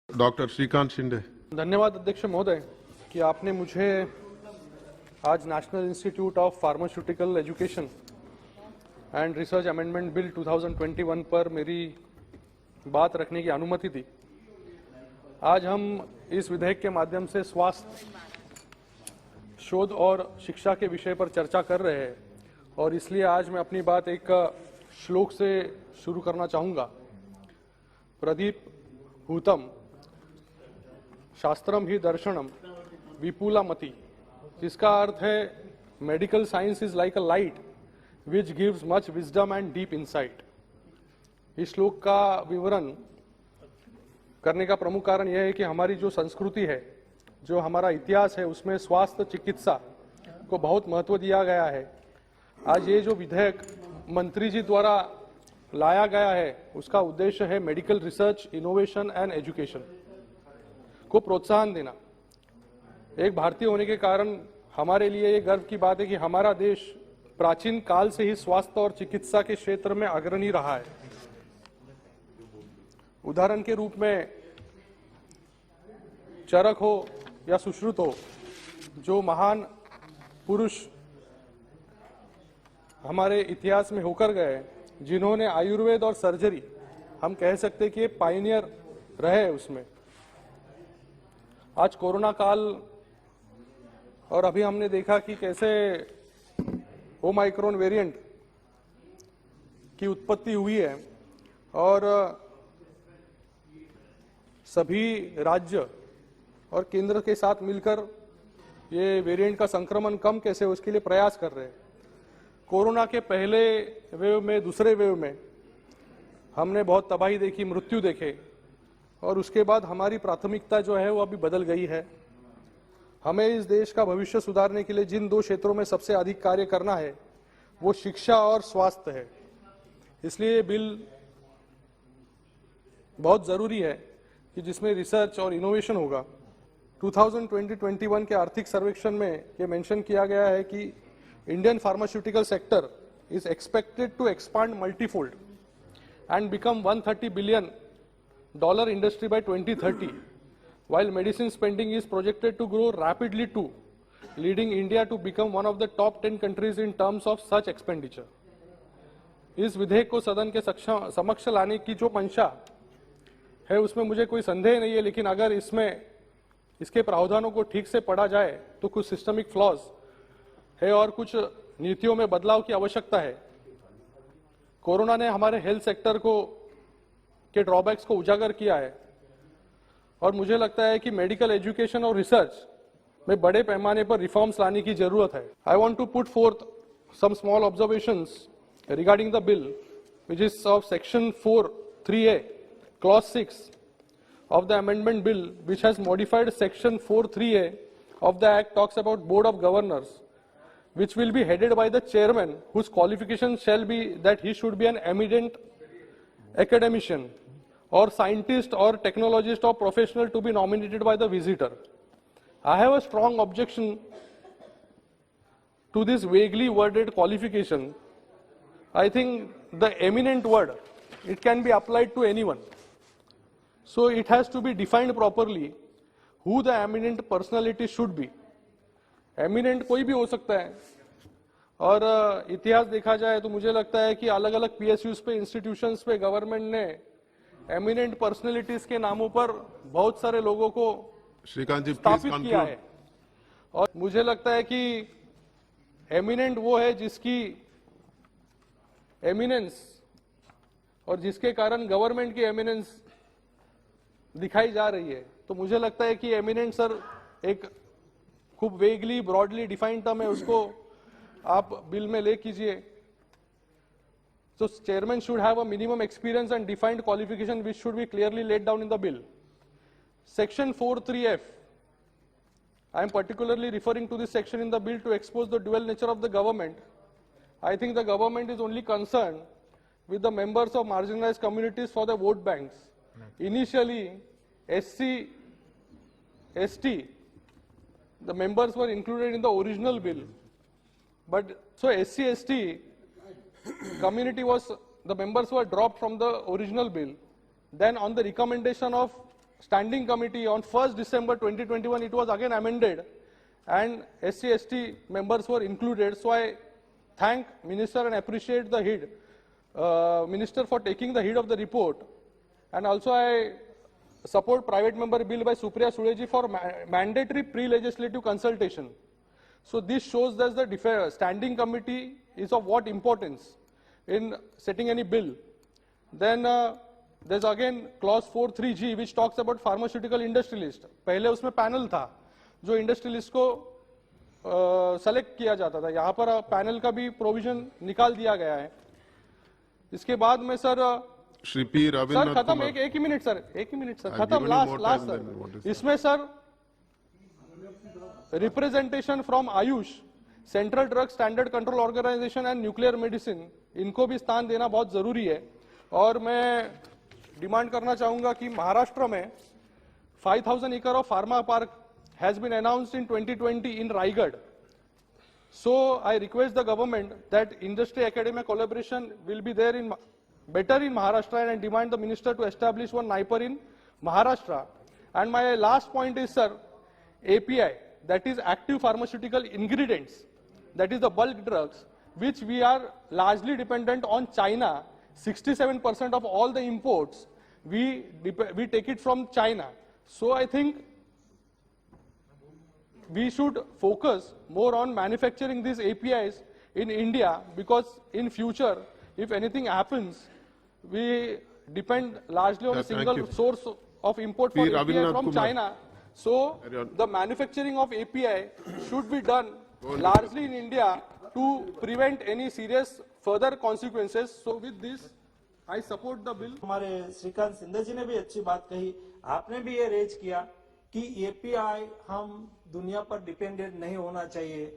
Doctor Shrikant Shinde. धन्यवाद अध्यक्ष महोदय कि आपने मुझे आज national institute of pharmaceutical education and research amendment bill 2021 पर मेरी बात रखने की अनुमति दी। आज हम इस विधेयक के माध्यम से स्वास्थ्य, शोध और शिक्षा के विषय पर चर्चा कर रहे हैं और इसलिए आज मैं अपनी बात एक श्लोक से शुरू करना चाहूँगा। प्रदीप हूतम शास्त्रम ही दर्शनम विपुला मति, जिसका अर्थ है medical science is like a light which gives much wisdom and deep insight. इस श्लोक का विवरण करने का प्रमुख कारण यह है कि हमारी जो संस्कृति है, जो हमारा इतिहास है, उसमें स्वास्थ्य चिकित्सा को बहुत महत्व दिया गया है। आज ये जो विधेयक मंत्री जी द्वारा लाया गया है, उसका उद्देश्य है medical research, innovation and education को प्रोत्साहन देना। एक भारतीय होने के कारण हमारे लिए ये गर्व की बात है कि हमारा देश प्राचीन काल से ही स्वास्थ्य और चिकित्सा के क्षेत्र में अग्रणी रहा है। उदाहरण के रूप में चरक हो या सुश्रुत हो, जो महान पुरुष हमारे इतिहास में होकर गए, जिन्होंने आयुर्वेद और सर्जरी, हम कह सकते कि पायनियर रहे उसमें। आज कोरोना काल और अभी हमने देखा कि कैसे ओमाइक्रोन वेरिएंट की उत्पत्ति हुई है और सभी राज्य और केंद्र के साथ मिलकर ये वेरिएंट का संक्रमण कम कैसे हो, उसके लिए प्रयास कर रहे हैं। कोरोना के पहले वेव में, दूसरे वेव में हमने बहुत तबाही देखी, मृत्यु देखे और उसके बाद हमारी प्राथमिकता जो है वो अभी बदल गई है। हमें इस देश का भविष्य सुधारने के लिए जिन दो क्षेत्रों में सबसे अधिक कार्य करना है वो शिक्षा और स्वास्थ्य है। इसलिए ये बिल बहुत जरूरी है कि जिसमें रिसर्च और इनोवेशन होगा। 2020-21 के आर्थिक सर्वेक्षण में ये मेंशन किया गया है कि Indian pharmaceutical sector is expected to expand multifold and become $130 billion industry by 2030, while medicine spending is projected to grow rapidly too, leading India to become one of the top 10 countries in terms of such expenditure. इस विधेयक को सदन के समक्ष लाने की जो मंशा है उसमें मुझे कोई संदेह नहीं है, लेकिन अगर इसमें इसके प्रावधानों को ठीक से पढ़ा जाए तो कुछ सिस्टमिक फ्लॉज है और कुछ नीतियों में बदलाव की आवश्यकता है। कोरोना ने हमारे हेल्थ सेक्टर के ड्रॉबैक्स को उजागर किया है और मुझे लगता है कि मेडिकल एजुकेशन और रिसर्च में बड़े पैमाने पर रिफॉर्म्स लाने की जरूरत है। I want to put forth some small observations regarding the bill which is of section 4(3)(a) clause 6 of the amendment bill, which has modified section 4(3)(a) of the act, talks about board of governors, which will be headed by the chairman, whose qualification shall be that he should be an eminent academician or scientist or technologist or professional to be nominated by the visitor. I have a strong objection to this vaguely worded qualification. I think the eminent word, it can be applied to anyone. So it has to be defined properly who the eminent personality should be. Eminent कोई भी हो सकता है और इतिहास देखा जाए तो मुझे लगता है कि अलग अलग PSUs पे, इंस्टीट्यूशंस पे गवर्नमेंट ने एमिनेंट पर्सनैलिटीज के नामों पर बहुत सारे लोगों को श्रीकांत जी स्थापित किया है और मुझे लगता है कि एमिनेंट वो है जिसकी एमिनेंस और जिसके कारण गवर्नमेंट की एमिनेंस दिखाई जा रही है। तो मुझे लगता है कि एमिनेंट सर एक खूब वेगली, ब्रॉडली डिफाइंड टर्म है, उसको आप बिल में ले कीजिए। So chairman should have a minimum experience and defined qualification which should be clearly laid down in the bill. Section 4(3)(f), I am particularly referring to this section in the bill to expose the dual nature of the government. I think the government is only concerned with the members of marginalized communities for the vote banks. Initially, SC, ST, the members were included in the original bill. But so SC, ST community was, the members were dropped from the original bill. Then on the recommendation of standing committee on 1st December 2021, it was again amended and SC/ST members were included. So I thank Minister and appreciate the head, Minister for taking the head of the report. And also I support private member bill by Supriya Suleji for mandatory pre-legislative consultation. So this shows that the standing committee is of what importance in setting any bill. Then there's again clause 4(3)(g) which talks about pharmaceutical industrialist. पहले उसमें panel था जो industrialist को select किया जाता था, यहाँ पर पैनल का भी प्रोविजन निकाल दिया गया है. इसके बाद में sir Shri P sir Rabindranath खत्म, कुमार, एक ही मिनट सर, एक ही मिनट सर, I've खत्म, given you last more last time than what sir. is- इसमें sir representation from AYUSH, central drug standard control organisation and nuclear medicine, इनको भी स्थान देना बहुत जरूरी है. और मैं डिमांड करना चाहूंगा कि महाराष्ट्र में 5000 एकड़ of pharma park has been announced in 2020 in Raigad. So I request the government that industry academia collaboration will be there in better in Maharashtra, and demand the minister to establish one NIPER in Maharashtra. And my last point is, sir, API, that is active pharmaceutical ingredients, that is the bulk drugs, which we are largely dependent on China. 67% of all the imports we take it from China. So I think we should focus more on manufacturing these APIs in India, because in future, if anything happens, we depend largely on a Thank single you. source of import for P. API Ravindra from Kumar. China. So Carry on. the manufacturing of API should be done largely in India to prevent any serious further consequences. So with this, I support the bill. हमारे श्रीकांत सिंधे जी ने भी अच्छी बात कही, आपने भी ये raise किया कि एपीआई हम दुनिया पर डिपेंडेंट नहीं होना चाहिए.